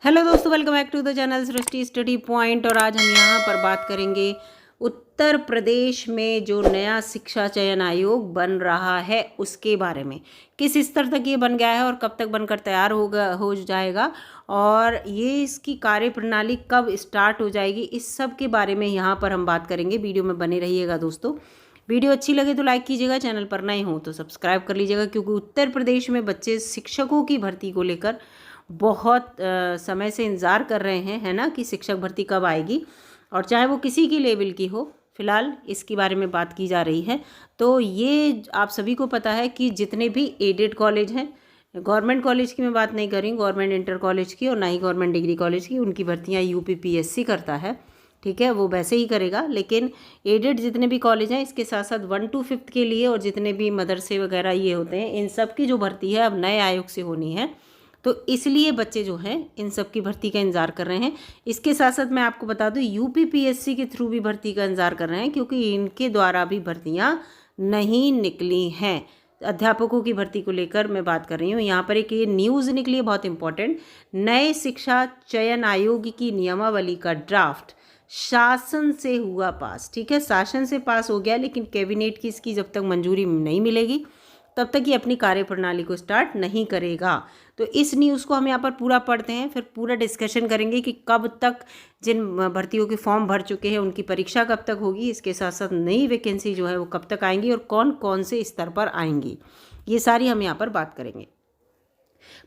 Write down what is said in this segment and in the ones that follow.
Hello दोस्तों, welcome back to the channel Srishti study point. और आज हम यहाँ पर बात करेंगे उत्तर प्रदेश में जो नया शिक्षा चयन आयोग बन रहा है उसके बारे में। किस स्तर तक ये बन गया है और कब तक बनकर तैयार हो जाएगा, और ये इसकी कार्यप्रणाली कब स्टार्ट हो जाएगी, इस सब के बारे में यहाँ पर हम बात करेंगे। वीडियो में बने रहिएगा दोस्तों। वीडियो अच्छी लगे तो लाइक कीजिएगा, चैनल पर नए हो तो सब्सक्राइब कर लीजिएगा, क्योंकि उत्तर प्रदेश में बच्चे शिक्षकों की भर्ती को लेकर बहुत समय से इंतज़ार कर रहे हैं, है ना, कि शिक्षक भर्ती कब आएगी, और चाहे वो किसी की लेवल की हो। फिलहाल इसके बारे में बात की जा रही है। तो ये आप सभी को पता है कि जितने भी एडेड कॉलेज हैं, गवर्नमेंट कॉलेज की मैं बात नहीं कर रही हूँ, गवर्नमेंट इंटर कॉलेज की, और ना ही गवर्नमेंट डिग्री कॉलेज की, उनकी भर्तियाँ यूपीपीएससी करता है, ठीक है, वो वैसे ही करेगा। लेकिन एडेड जितने भी कॉलेज हैं, इसके साथ साथ 1 to 5 के लिए और जितने भी मदरसे वगैरह ये होते हैं, इन सब की जो भर्ती है अब नए आयोग से होनी है। तो इसलिए बच्चे जो हैं इन सब की भर्ती का इंतज़ार कर रहे हैं। इसके साथ साथ मैं आपको बता दूं, यूपीपीएससी के थ्रू भी भर्ती का इंतज़ार कर रहे हैं, क्योंकि इनके द्वारा भी भर्तियां नहीं निकली हैं। अध्यापकों की भर्ती को लेकर मैं बात कर रही हूँ। यहाँ पर एक ये न्यूज़ निकली है बहुत इंपॉर्टेंट। नए शिक्षा चयन आयोग की नियमावली का ड्राफ्ट शासन से हुआ पास, ठीक है, शासन से पास हो गया, लेकिन कैबिनेट की इसकी जब तक मंजूरी नहीं मिलेगी तब तक ये अपनी कार्यप्रणाली को स्टार्ट नहीं करेगा। तो इस न्यूज़ को हम यहाँ पर पूरा पढ़ते हैं, फिर पूरा डिस्कशन करेंगे कि कब तक जिन भर्तियों के फॉर्म भर चुके हैं उनकी परीक्षा कब तक होगी, इसके साथ साथ नई वैकेंसी जो है वो कब तक आएंगी और कौन कौन से स्तर पर आएंगी, ये सारी हम यहाँ पर बात करेंगे।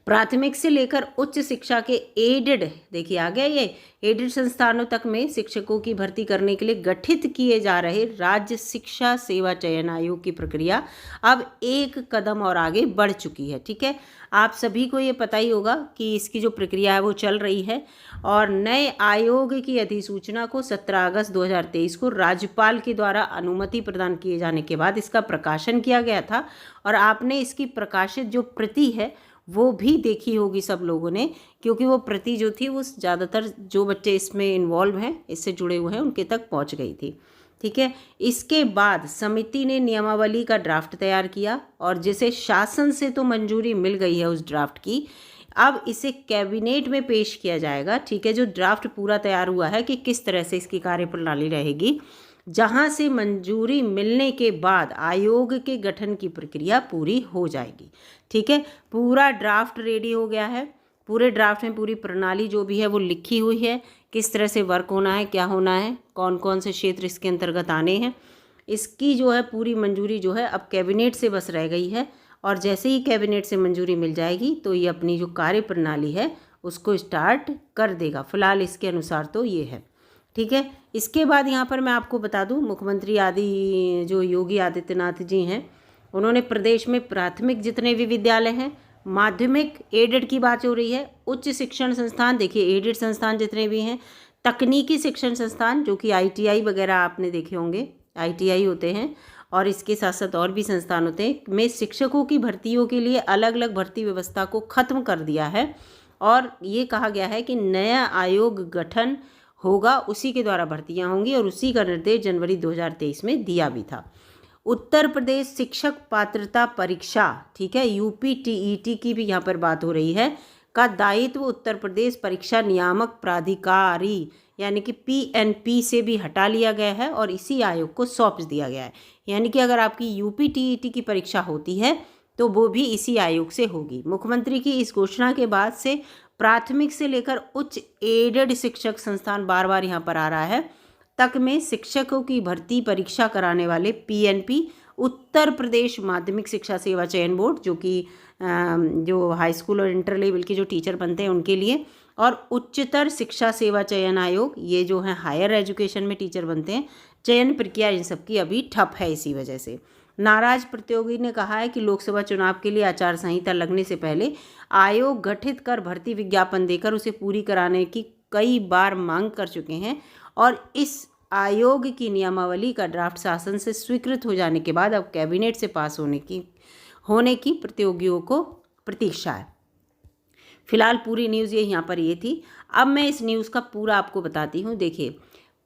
प्राथमिक से लेकर उच्च शिक्षा के एडेड, देखिए आ गया ये, एडेड संस्थानों तक में शिक्षकों की भर्ती करने के लिए गठित किए जा रहे राज्य शिक्षा सेवा चयन आयोग की प्रक्रिया अब एक कदम और आगे बढ़ चुकी है, ठीक है। आप सभी को ये पता ही होगा कि इसकी जो प्रक्रिया है वो चल रही है, और नए आयोग की अधिसूचना को 17 अगस्त 2023 को राज्यपाल के द्वारा अनुमति प्रदान किए जाने के बाद इसका प्रकाशन किया गया था। और आपने इसकी प्रकाशित जो प्रति है वो भी देखी होगी सब लोगों ने, क्योंकि वो प्रति जो थी वो ज़्यादातर जो बच्चे इसमें इन्वॉल्व हैं, इससे जुड़े हुए हैं, उनके तक पहुंच गई थी, ठीक है। इसके बाद समिति ने नियमावली का ड्राफ्ट तैयार किया, और जिसे शासन से तो मंजूरी मिल गई है उस ड्राफ्ट की, अब इसे कैबिनेट में पेश किया जाएगा, ठीक है। जो ड्राफ्ट पूरा तैयार हुआ है कि किस तरह से इसकी कार्यप्रणाली रहेगी, जहां से मंजूरी मिलने के बाद आयोग के गठन की प्रक्रिया पूरी हो जाएगी, ठीक है। पूरा ड्राफ्ट रेडी हो गया है, पूरे ड्राफ्ट में पूरी प्रणाली जो भी है वो लिखी हुई है, किस तरह से वर्क होना है, क्या होना है, कौन कौन से क्षेत्र इसके अंतर्गत आने हैं। इसकी जो है पूरी मंजूरी जो है अब कैबिनेट से बस रह गई है, और जैसे ही कैबिनेट से मंजूरी मिल जाएगी तो ये अपनी जो कार्यप्रणाली है उसको स्टार्ट कर देगा। फिलहाल इसके अनुसार तो ये है, ठीक है। इसके बाद यहाँ पर मैं आपको बता दूँ, मुख्यमंत्री आदि जो योगी आदित्यनाथ जी हैं, उन्होंने प्रदेश में प्राथमिक जितने भी विद्यालय हैं, माध्यमिक एडेड की बात हो रही है, उच्च शिक्षण संस्थान, देखिए एडेड संस्थान जितने भी हैं, तकनीकी शिक्षण संस्थान जो कि आईटीआई वगैरह आपने देखे होंगे, आईटीआई होते हैं, और इसके साथ साथ और भी संस्थान होते हैं, में शिक्षकों की भर्तियों के लिए अलग अलग भर्ती व्यवस्था को ख़त्म कर दिया है, और ये कहा गया है कि नया आयोग गठन होगा, उसी के द्वारा भर्तियां होंगी, और उसी का निर्देश जनवरी 2023 में दिया भी था। उत्तर प्रदेश शिक्षक पात्रता परीक्षा, ठीक है, यूपीटीईटी की भी यहाँ पर बात हो रही है, का दायित्व उत्तर प्रदेश परीक्षा नियामक प्राधिकारी यानी कि पीएनपी से भी हटा लिया गया है और इसी आयोग को सौंप दिया गया है। यानी कि अगर आपकी यूपीटीईटी की परीक्षा होती है तो वो भी इसी आयोग से होगी। मुख्यमंत्री की इस घोषणा के बाद से प्राथमिक से लेकर उच्च एडेड शिक्षक संस्थान, बार बार यहाँ पर आ रहा है, तक में शिक्षकों की भर्ती परीक्षा कराने वाले पीएनपी, उत्तर प्रदेश माध्यमिक शिक्षा सेवा चयन बोर्ड जो कि जो हाई स्कूल और इंटर लेवल के जो टीचर बनते हैं उनके लिए, और उच्चतर शिक्षा सेवा चयन आयोग, ये जो है हायर एजुकेशन में टीचर बनते हैं, चयन प्रक्रिया इन सबकी अभी ठप है। इसी वजह से नाराज प्रतियोगी ने कहा है कि लोकसभा चुनाव के लिए आचार संहिता लगने से पहले आयोग गठित कर भर्ती विज्ञापन देकर उसे पूरी कराने की कई बार मांग कर चुके हैं, और इस आयोग की नियमावली का ड्राफ्ट शासन से स्वीकृत हो जाने के बाद अब कैबिनेट से पास होने की प्रतियोगियों को प्रतीक्षा है। फिलहाल पूरी न्यूज़ ये यहाँ पर ये थी। अब मैं इस न्यूज़ का पूरा आपको बताती हूँ। देखिए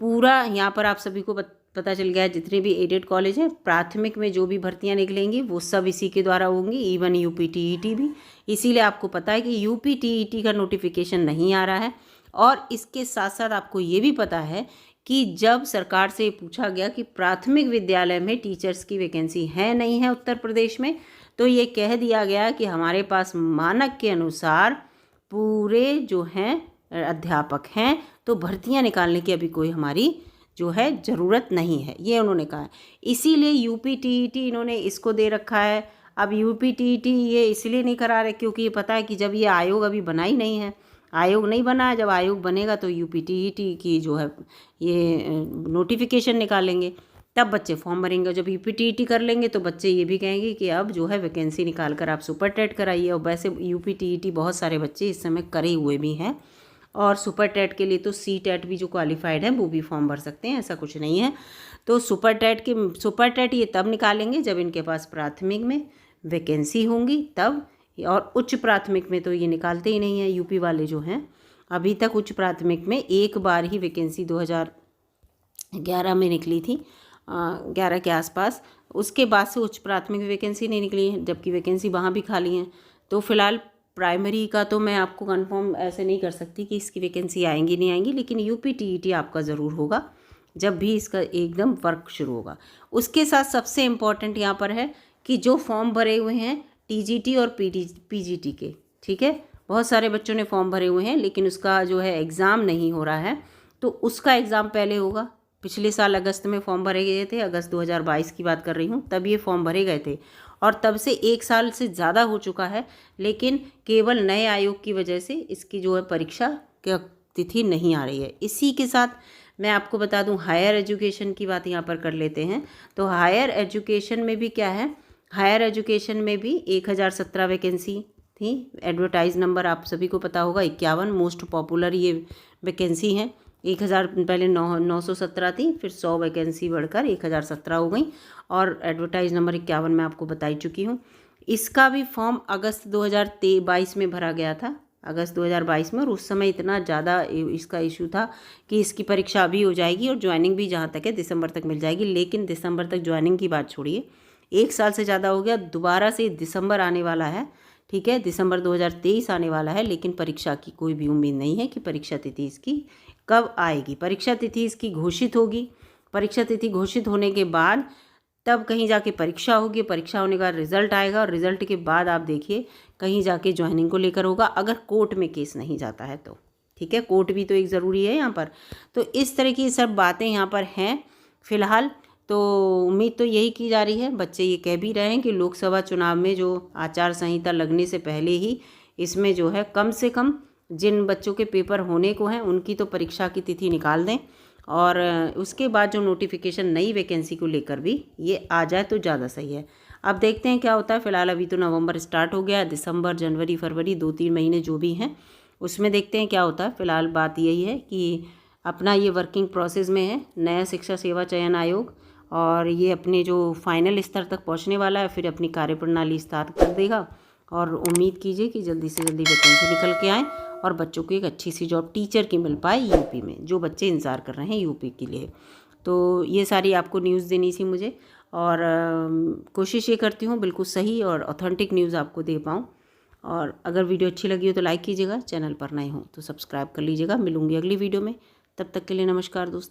पूरा यहाँ पर आप सभी को पता चल गया जितने भी एडेड कॉलेज हैं, प्राथमिक में जो भी भर्तियां निकलेंगी वो सब इसी के द्वारा होंगी, इवन यूपीटीईटी भी। इसीलिए आपको पता है कि यूपीटीईटी का नोटिफिकेशन नहीं आ रहा है। और इसके साथ साथ आपको ये भी पता है कि जब सरकार से पूछा गया कि प्राथमिक विद्यालय में टीचर्स की वैकेंसी है नहीं है उत्तर प्रदेश में, तो ये कह दिया गया कि हमारे पास मानक के अनुसार पूरे जो हैं अध्यापक हैं, तो भर्तियां निकालने की अभी कोई हमारी जो है ज़रूरत नहीं है, ये उन्होंने कहा है। इसीलिए यूपीटीईटी इन्होंने इसको दे रखा है। अब यूपीटीईटी ये इसलिए नहीं करा रहे क्योंकि ये पता है कि जब ये आयोग अभी बना ही नहीं है, आयोग नहीं बना है, जब आयोग बनेगा तो यूपीटीईटी की जो है ये नोटिफिकेशन निकालेंगे, तब बच्चे फॉर्म भरेंगे। जब यूपीटीईटी कर लेंगे तो बच्चे ये भी कहेंगे कि अब जो है वैकेंसी निकाल कर आप सुपर टेट कराइए। और वैसे यूपीटीईटी बहुत सारे बच्चे इस समय करे हुए भी हैं, और सुपर टेट के लिए तो सी टेट भी जो क्वालिफाइड है वो भी फॉर्म भर सकते हैं, ऐसा कुछ नहीं है। तो सुपर टेट ये तब निकालेंगे जब इनके पास प्राथमिक में वैकेंसी होंगी तब, और उच्च प्राथमिक में तो ये निकालते ही नहीं है यूपी वाले जो हैं। अभी तक उच्च प्राथमिक में एक बार ही वैकेंसी 2011 में निकली थी, 11 के आसपास। उसके बाद से उच्च प्राथमिक वैकेंसी नहीं निकली है, जबकि वैकेंसी वहाँ भी खाली हैं। तो फिलहाल प्राइमरी का तो मैं आपको कंफर्म ऐसे नहीं कर सकती कि इसकी वैकेंसी आएंगी नहीं आएंगी, लेकिन यूपीटीईटी आपका ज़रूर होगा जब भी इसका एकदम वर्क शुरू होगा। उसके साथ सबसे इम्पॉर्टेंट यहाँ पर है कि जो फॉर्म भरे हुए हैं टीजीटी और पीजीटी के, ठीक है, बहुत सारे बच्चों ने फॉर्म भरे हुए हैं लेकिन उसका जो है एग्ज़ाम नहीं हो रहा है, तो उसका एग्ज़ाम पहले होगा। पिछले साल अगस्त में फॉर्म भरे गए थे, अगस्त 2022 की बात कर रही हूँ, तब ये फॉर्म भरे गए थे और तब से 1 साल से ज़्यादा हो चुका है, लेकिन केवल नए आयोग की वजह से इसकी जो है परीक्षा की तिथि नहीं आ रही है। इसी के साथ मैं आपको बता दूं हायर एजुकेशन की बात यहाँ पर कर लेते हैं। तो हायर एजुकेशन में भी क्या है, हायर एजुकेशन में भी 1017 वैकेंसी थी। एडवर्टाइज नंबर आप सभी को पता होगा 51, मोस्ट पॉपुलर ये वैकेंसी हैं। 1000 पहले 917 थी, फिर 100 वैकेंसी बढ़कर 1017 हो गई, और एडवर्टाइज नंबर 51 मैं आपको बता ही चुकी हूँ। इसका भी फॉर्म अगस्त 2022 में भरा गया था, अगस्त 2022 में, और उस समय इतना ज़्यादा इसका इशू था कि इसकी परीक्षा अभी हो जाएगी और ज्वाइनिंग भी जहाँ तक है दिसंबर तक मिल जाएगी। लेकिन दिसंबर तक ज्वाइनिंग की बात छोड़िए, 1 साल से ज़्यादा हो गया, दोबारा से दिसंबर आने वाला है, ठीक है, दिसंबर 2023 आने वाला है, लेकिन परीक्षा की कोई भी उम्मीद नहीं है कि परीक्षा तिथि इसकी कब आएगी। परीक्षा तिथि इसकी घोषित होगी, परीक्षा तिथि घोषित होने के बाद तब कहीं जाके परीक्षा होगी, परीक्षा होने का रिजल्ट आएगा, और रिजल्ट के बाद आप देखिए कहीं जाके ज्वाइनिंग को लेकर होगा, अगर कोर्ट में केस नहीं जाता है तो, ठीक है, कोर्ट भी तो एक ज़रूरी है यहाँ पर। तो इस तरह की सब बातें यहाँ पर हैं फिलहाल। तो उम्मीद तो यही की जा रही है, बच्चे ये कह भी रहे हैं कि लोकसभा चुनाव में जो आचार संहिता लगने से पहले ही इसमें जो है कम से कम जिन बच्चों के पेपर होने को हैं उनकी तो परीक्षा की तिथि निकाल दें, और उसके बाद जो नोटिफिकेशन नई वैकेंसी को लेकर भी ये आ जाए तो ज़्यादा सही है। अब देखते हैं क्या होता है। फ़िलहाल अभी तो नवंबर स्टार्ट हो गया, दिसंबर, जनवरी, फरवरी, 2-3 महीने जो भी हैं उसमें देखते हैं क्या होता है। फ़िलहाल बात यही है कि अपना ये वर्किंग प्रोसेस में है नया शिक्षा सेवा चयन आयोग, और ये अपने जो फाइनल स्तर तक पहुँचने वाला है, फिर अपनी कार्यप्रणाली स्थापित कर देगा, और उम्मीद कीजिए कि जल्दी से जल्दी वैकेंसी निकल के आए और बच्चों को एक अच्छी सी जॉब टीचर की मिल पाए यूपी में, जो बच्चे इंतज़ार कर रहे हैं यूपी के लिए। तो ये सारी आपको न्यूज़ देनी थी मुझे, और कोशिश ये करती हूँ बिल्कुल सही और ऑथेंटिक न्यूज़ आपको दे पाऊँ। और अगर वीडियो अच्छी लगी हो तो लाइक कीजिएगा, चैनल पर नए हो तो सब्सक्राइब कर लीजिएगा। मिलूँगी अगली वीडियो में, तब तक के लिए नमस्कार दोस्तों।